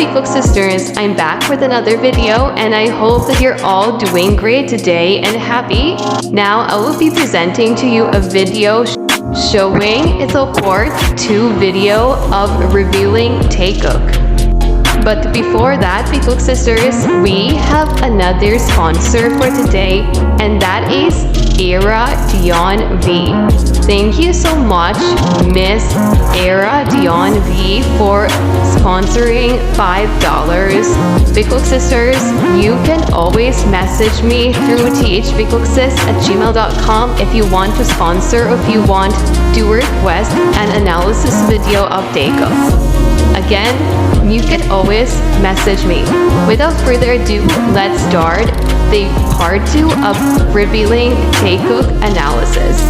Taekook sisters, I'm back with another video and I hope that you're all doing great today and happy. Now I will be presenting to you a video showing its a part 2 video of revealing Taekook. But before that, Taekook sisters, we have another sponsor for today, and that is Era Dion V. Thank you so much, Miss Era Dion V, for sponsoring $5. Taekook sisters, you can always message me through thbcooksis@gmail.com if you want to sponsor or if you want to request an analysis video of Taekook. Again, you can always message me. Without further ado, let's start the part 2 of revealing Taekook analysis.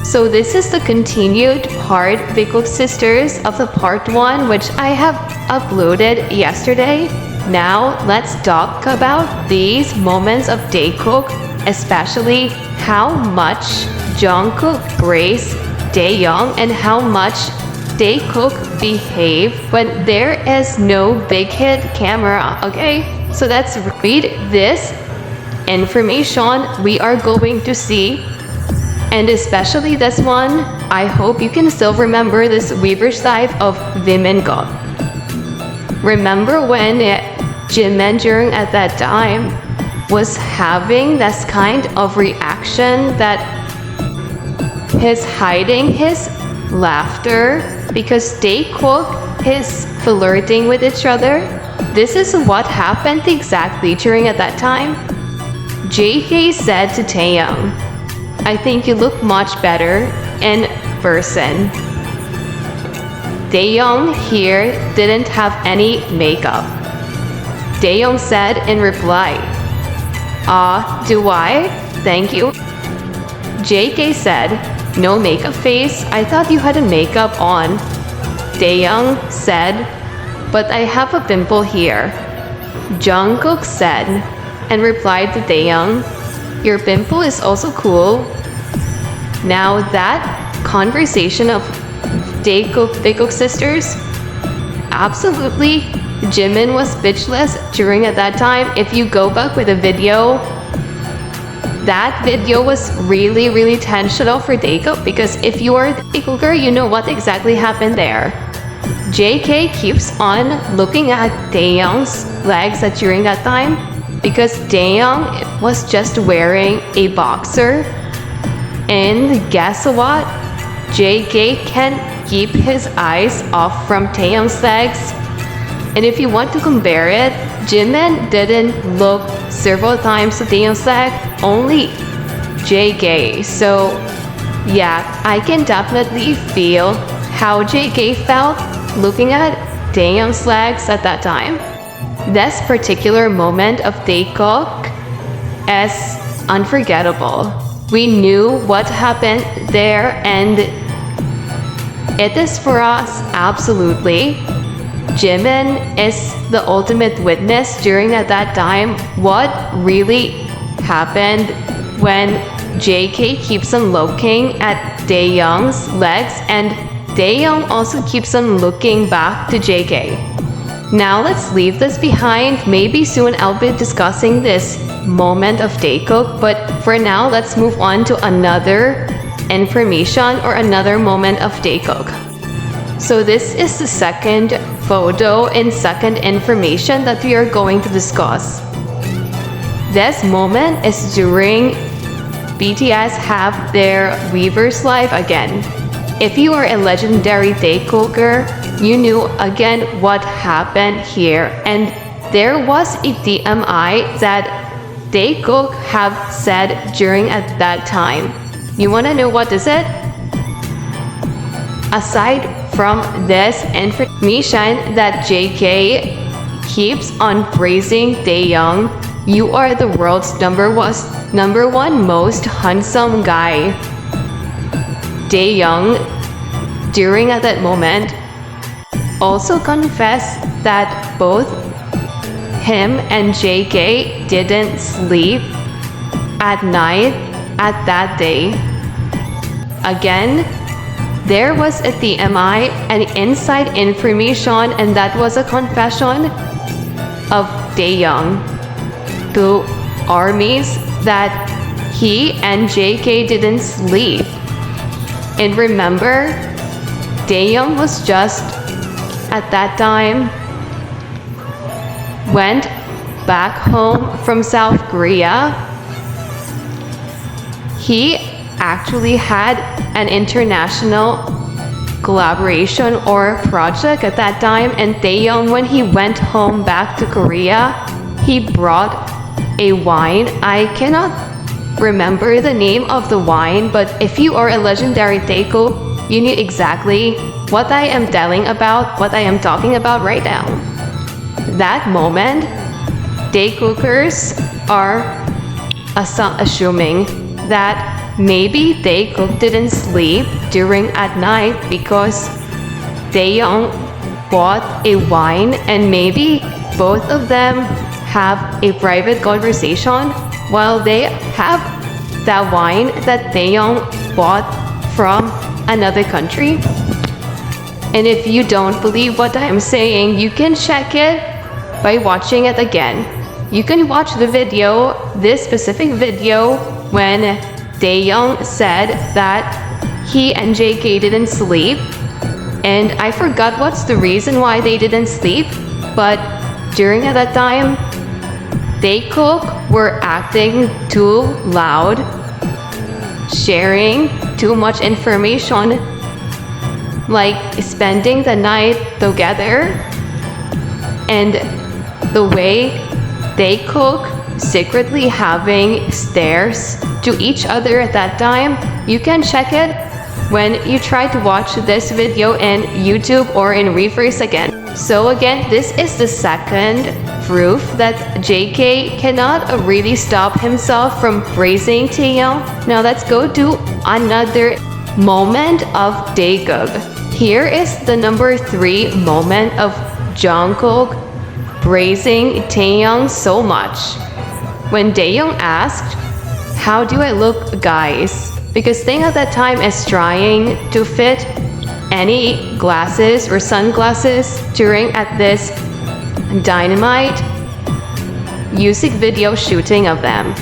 So this is the continued part, Taekook sisters, of the part 1 which I have uploaded yesterday. Now let's talk about these moments of Taekook, especially how much Jungkook praised Taehyung and how much Taekook behave when there is no big hit camera. Okay, so let's read this information we are going to see, and especially this one. I hope you can still remember this Weaver's life of Jimin. Remember when Jimin during at that time was having this kind of reaction that he's hiding his laughter because Taekook is flirting with each other? This is what happened exactly during at that time. JK said to Taehyung, "I think you look much better in person." Taehyung here didn't have any makeup. Taehyung said in reply, "Do I? Thank you." JK said, "No makeup face? I thought you had a makeup on." Taehyung said, "But I have a pimple here." Jungkook said and replied to Taehyung, "Your pimple is also cool." Now that conversation of Taekook sisters, absolutely Jimin was speechless during at that time. If you go back with the video, that video was really tensional for Taekook, because if you are a Taekooker, you know what exactly happened there. JK keeps on looking at Taehyung's legs during that time because Taehyung was just wearing a boxer, and guess what? JK can't keep his eyes off from Taehyung's legs. And if you want to compare it, Jimin didn't look several times to Taehyung's leg, only JK. So yeah, I can definitely feel how JK felt looking at Taehyung's legs at that time. This particular moment of Taekook is unforgettable. We knew what happened there, and it is for us absolutely. Jimin is the ultimate witness during at that time what really happened when JK keeps on looking at Taehyung's legs, and Taehyung also keeps on looking back to JK. Now let's leave this behind. Maybe soon I'll be discussing this moment of Taekook, but for now let's move on to another information or another moment of Taekook. So this is the second photo and second information that we are going to discuss. This moment is during BTS have their Weaver's life again. If you are a legendary Taekooker, you knew again what happened here, and there was a TMI that Taekook have said during at that time. You wanna know what is it? Aside from this information that JK keeps on praising Taehyung, you are the world's number one most handsome guy. Taehyung, during at that moment, also confessed that both him and JK didn't sleep at night at that day. Again, there was a TMI and inside information, and that was a confession of Taehyung to armies that he and JK didn't sleep. And remember, Taehyung was just, at that time, went back home from South Korea. He actually had an international collaboration or project at that time, and Taehyung, when he went home back to Korea, he brought a wine. I cannot remember the name of the wine, but if you are a legendary Taekook, you knew exactly what I am telling about, what I am talking about right now. That moment, Taekookers are assuming that maybe Taekook didn't sleep during at night because Taehyung bought a wine, and maybe both of them have a private conversation while they have that wine that Taehyung bought from another country. And if you don't believe what I'm saying, you can check it by watching it again. You can watch the video, this specific video, when Taehyung said that he and JK didn't sleep. And I forgot what's the reason why they didn't sleep, but during that time, Taekook were acting too loud, sharing too much information, like spending the night together. And the way Taekook secretly having stares to each other at that time, you can check it when you try to watch this video in YouTube or in reverse again. So again, this is the second proof that JK cannot really stop himself from praising Taehyung. Now let's go to another moment of Taekook. Here is the number 3 moment of Jungkook praising Taehyung so much. When Taehyung asked, "How do I look, guys?" Because Taehyung at that time is trying to fit any glasses or sunglasses during at this Dynamite music video shooting of them.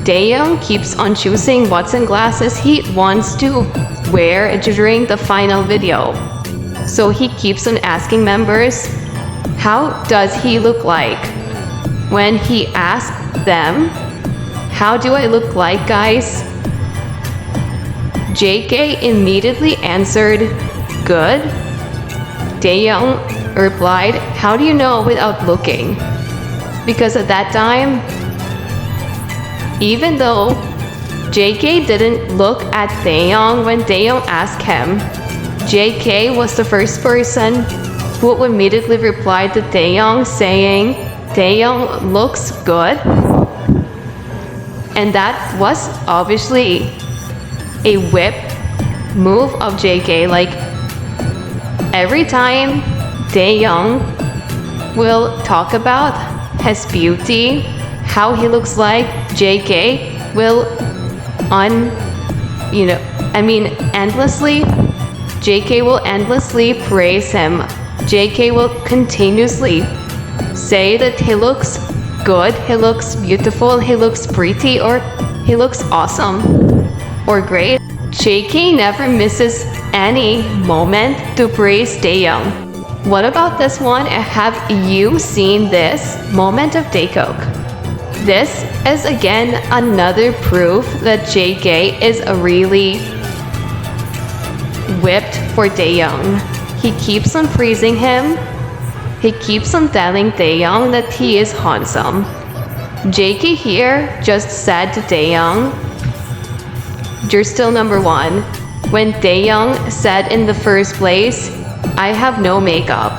Taehyung keeps on choosing what sunglasses he wants to wear during the final video. So he keeps on asking members, how does he look like? When he asked them, how do I look like, guys? JK immediately answered, good. Taehyung replied, how do you know without looking? Because at that time, even though JK didn't look at Taehyung when Taehyung asked him, JK was the first person who immediately replied to Taehyung saying, Taehyung looks good. And that was obviously a whip move of JK. Like, every time Taehyung will talk about his beauty, how he looks like, JK will endlessly, JK will endlessly praise him. JK will continuously say that he looks good, he looks beautiful, he looks pretty, or he looks awesome or great. JK never misses any moment to praise Taehyung. What about this one? Have you seen this moment of Taekook? This is again another proof that JK is a really whipped for Taehyung. He keeps on praising him. He keeps on telling Taehyung that he is handsome. JK here just said to Taehyung, you're still number 1. When Taehyung said in the first place, I have no makeup,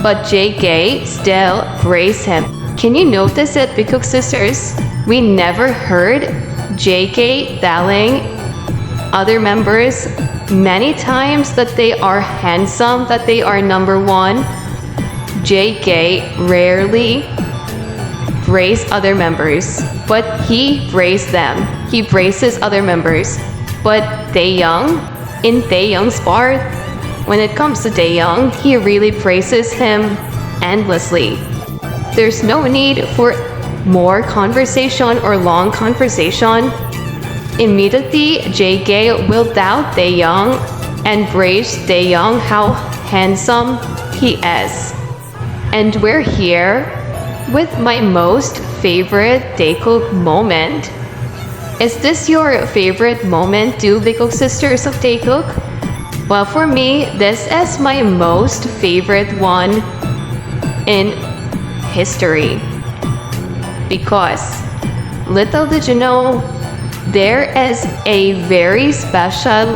but JK still praised him. Can you notice it, Taekook sisters? We never heard JK telling other members many times that they are handsome, that they are number 1. JK rarely praised other members, but he praised them. He praises other members. But Taehyung, in Taehyung's part, when it comes to Taehyung, he really praises him endlessly. There's no need for more conversation or long conversation. Immediately, JK will doubt Taehyung and praise Taehyung how handsome he is. And we're here with my most favorite Taekook moment. Is this your favorite moment too, Taekook sisters of Taekook? Well, for me, this is my most favorite one in history. Because, little did you know, there is a very special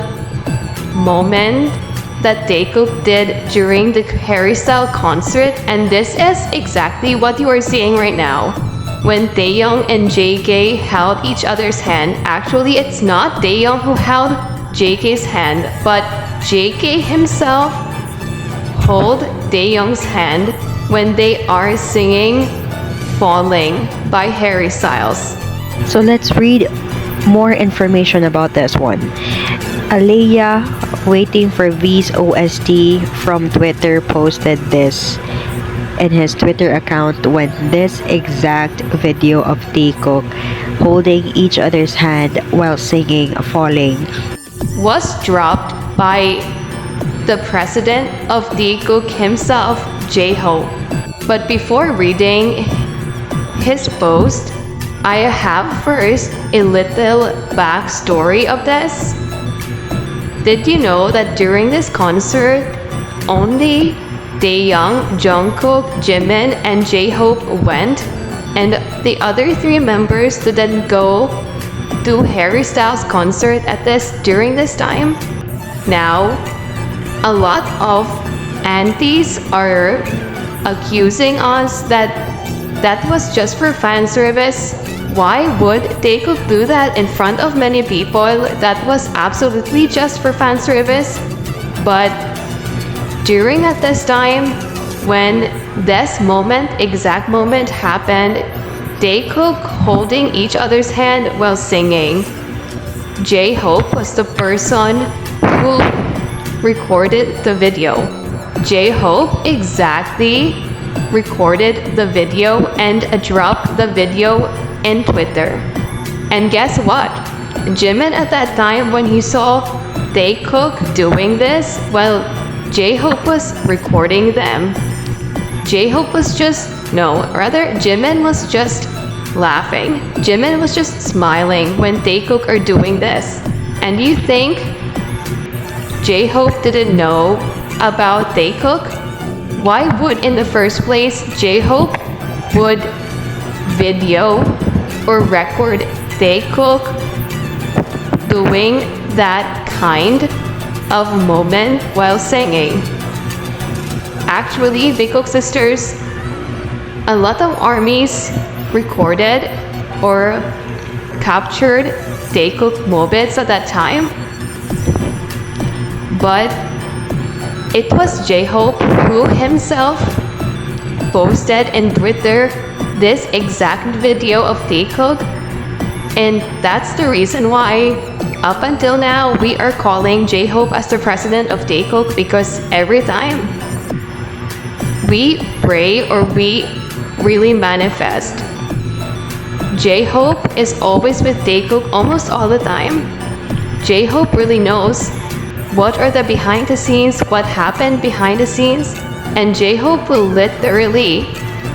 moment that Taekook did during the Harry Style concert, and this is exactly what you are seeing right now. When Taehyung and JK held each other's hand, actually it's not Taehyung who held JK's hand, but JK himself hold Taehyung's hand when they are singing Falling by Harry Styles. So let's read more information about this one. Alea, waiting for V's OST from Twitter, posted this in his Twitter account when this exact video of Taekook holding each other's hand while singing Falling was dropped by the president of Taekook himself, jhope. But before reading his post, I have first a little backstory of this. Did you know that during this concert, only Taehyung, Jungkook, Jimin, and jhope went, and the other 3 members didn't go to Harry Styles' concert during this time? Now, a lot of aunties are accusing us that was just for fan service. Why would Taekook do that in front of many people? That was absolutely just for fan service. But during at this time, when this exact moment happened, Taekook holding each other's hand while singing, jhope was the person who recorded the video. jhope exactly recorded the video and dropped the video in Twitter. And guess what? Jimin at that time, when he saw Taekook doing this, well, jhope was recording them. Jimin was just laughing. Jimin was just smiling when Taekook are doing this. And you think jhope didn't know about Taekook? Why would in the first place jhope would video or record Taekook doing that kind of moment while singing? Actually, Taekook sisters, a lot of armies recorded or captured Taekook moments at that time, but it was jhope who himself posted in Twitter this exact video of Taekook, and that's the reason why up until now we are calling jhope as the president of Taekook, because every time we pray or we really manifest, jhope is always with Taekook almost all the time. jhope really knows what are the behind the scenes, what happened behind the scenes, and jhope will literally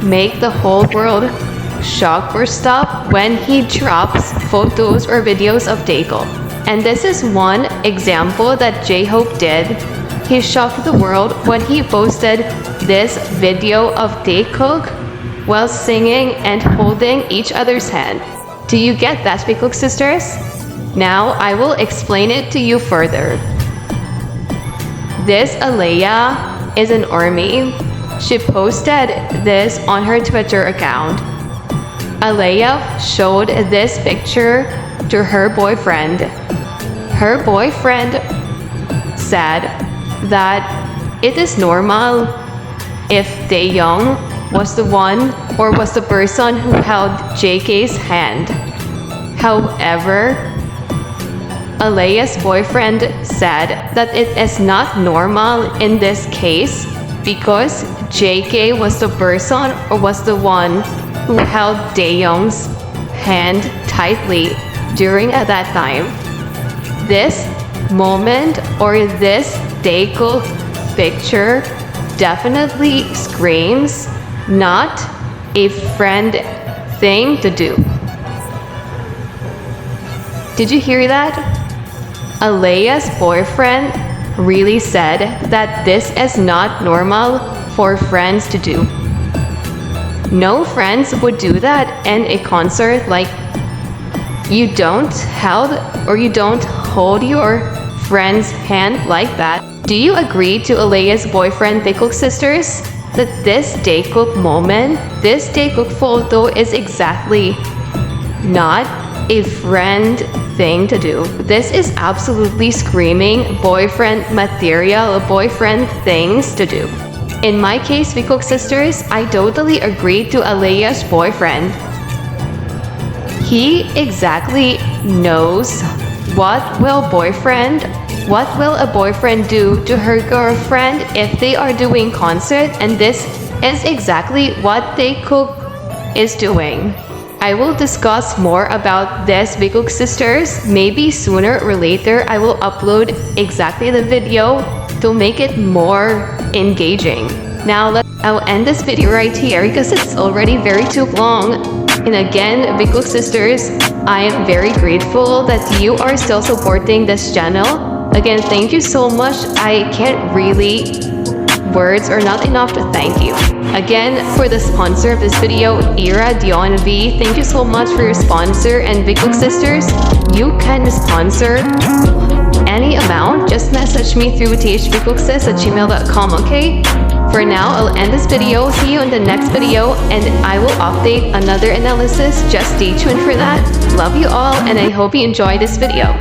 make the whole world shock or stop when he drops photos or videos of Taekook. And this is one example that jhope did. He shocked the world when he posted this video of Taekook while singing and holding each other's hand. Do you get that, Taekook sisters? Now I will explain it to you further. This Alea is an army. She posted this on her Twitter account. Alea showed this picture to her boyfriend. Her boyfriend said that it is normal if Taehyung was the one or was the person who held JK's hand. However, Alea's boyfriend said that it is not normal in this case because JK was the person or was the one who held Taehyung's hand tightly during at that time. This moment or this Taekook picture definitely screams not a friend thing to do. Did you hear that? Alea's boyfriend really said that this is not normal for friends to do. No friends would do that in a concert. Like, you don't hold your friend's hand like that. Do you agree to Alea's boyfriend Taekook sisters that this Taekook moment, this Taekook photo is exactly not a friend thing to do? This is absolutely screaming boyfriend material, boyfriend things to do. In my case, Taekook sisters, I totally agree to Alea's boyfriend. He exactly knows what will a boyfriend do to her girlfriend if they are doing concert, and this is exactly what Taekook is doing. I will discuss more about this, Taekook sisters. Maybe sooner or later I will upload exactly the video to make it more engaging. Now I will end this video right here because it's already very too long. And again, Taekook sisters, I am very grateful that you are still supporting this channel. Again, thank you so much. I can't really, words are not enough to thank you. Again, for the sponsor of this video, Ira Dion V, thank you so much for your sponsor. And Taekook sisters, you can sponsor any amount. Just message me through thbcooksis@gmail.com, okay? For now, I'll end this video. See you in the next video, and I will update another analysis. Just stay tuned for that. Love you all, and I hope you enjoyed this video.